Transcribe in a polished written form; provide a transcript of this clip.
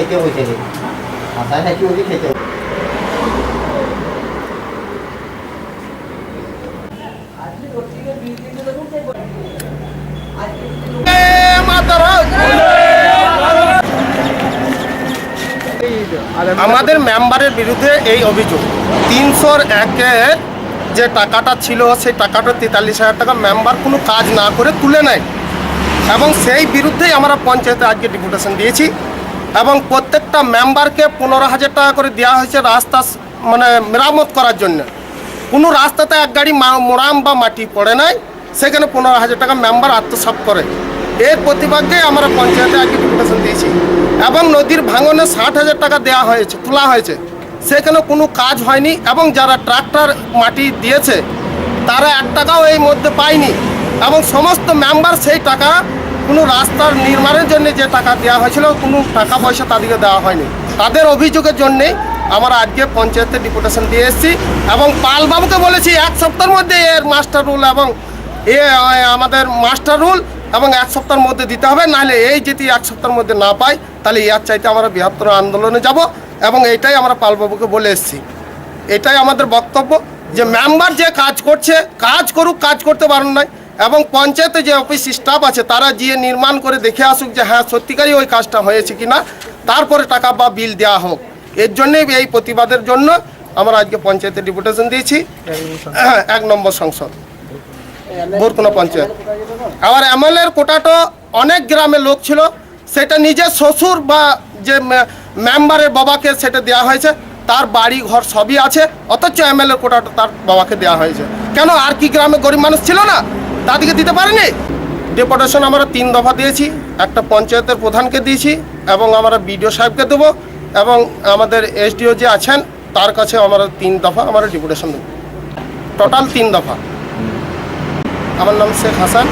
খেতে হয়েছে মাথায় নাকি ওই খেতে আমাদের মেম্বারের বিরুদ্ধে এই অভিযোগ 301-এ যে টাকাটা ছিল সেই টাকাটা 43,000 টাকা মেম্বার কোনো কাজ না করে তুলে নেয় এবং সেই বিরুদ্ধেই আমরা পঞ্চায়েতে আজকে ডেপুটেশন দিয়েছি এবং প্রত্যেকটা মেম্বারকে 15,000 টাকা করে দেওয়া হয়েছে রাস্তা মানে মেরামত করার জন্য। কোনো রাস্তাতে এক গাড়ি মোরাম বা মাটি পড়ে নাই, সেখানে 15,000 টাকা মেম্বার আত্মসাৎ করে। এর প্রতিবাদে আমরা পঞ্চায়েতে আজকে ডেপুটেশন দিয়েছি এবং নদীর ভাঙনে 60,000 টাকা দেওয়া হয়েছে, তোলা হয়েছে, সেখানে কোনো কাজ হয়নি এবং যারা ট্রাক্টর মাটি দিয়েছে তারা 1 টাকাও এই মধ্যে পায়নি এবং সমস্ত মেম্বার সেই টাকা কোনো রাস্তার নির্মাণের জন্য যে টাকা দেওয়া হয়েছিল কোনো টাকা পয়সা তাদেরকে দেওয়া হয়নি। তাদের অভিযোগের জন্যে আমরা আজকে পঞ্চায়েতে ডেপুটেশন দিয়ে এসেছি এবং পালবাবুকে বলেছি 1 সপ্তাহের মধ্যে এর মাস্টার রুল এবং আমাদের মাস্টার রুল এবং 1 সপ্তাহের মধ্যে দিতে হবে, নাহলে এই যদি 1 সপ্তাহের মধ্যে না পাই তাহলে এর চাইতে আমরা বৃহত্তর আন্দোলনে যাব এবং এইটাই আমরা পালবাবুকে বলে এসেছি। এটাই আমাদের বক্তব্য যে মেম্বার যে কাজ করছে কাজ করুক, কাজ করতে পারেন নাই এবং পঞ্চায়েতে যে অফিস স্টাফ আছে তারা গিয়ে নির্মাণ করে দেখে আসুক যে হ্যাঁ সত্যিকারই ওই কাজটা হয়েছে কিনা, তারপরে টাকা বা বিল দেওয়া হোক। এর জন্যই এই প্রতিবাদের জন্য আমরা আজকে পঞ্চায়েতে ডেপুটেশন দিয়েছি 1 নম্বর সংসদ বোরকুনা পঞ্চায়েত। আবার এমএলএর কোটাটা অনেক গ্রামের লোক ছিল, সেটা নিজের শ্বশুর বা যে মেম্বারের বাবাকে সেটা দেওয়া হয়েছে, তার বাড়ি ঘর সবই আছে, অথচ এমএলএর কোটাটা তার বাবাকে দেওয়া হয়েছে। কেন আর কি গ্রামে গরিব মানুষ ছিল না, তাদেরকে দিতে পারেনি? ডেপুটেশন আমরা 3 দফা দিয়েছি, একটা পঞ্চায়েতের প্রধানকে দিয়েছি এবং আমরা বিডিও সাহেবকে দেবো এবং আমাদের এসডিও যে আছেন তার কাছে আমরা 3 দফা আমরা ডেপুটেশন দেবো, টোটাল 3 দফা। আমার নাম শেখ হাসান।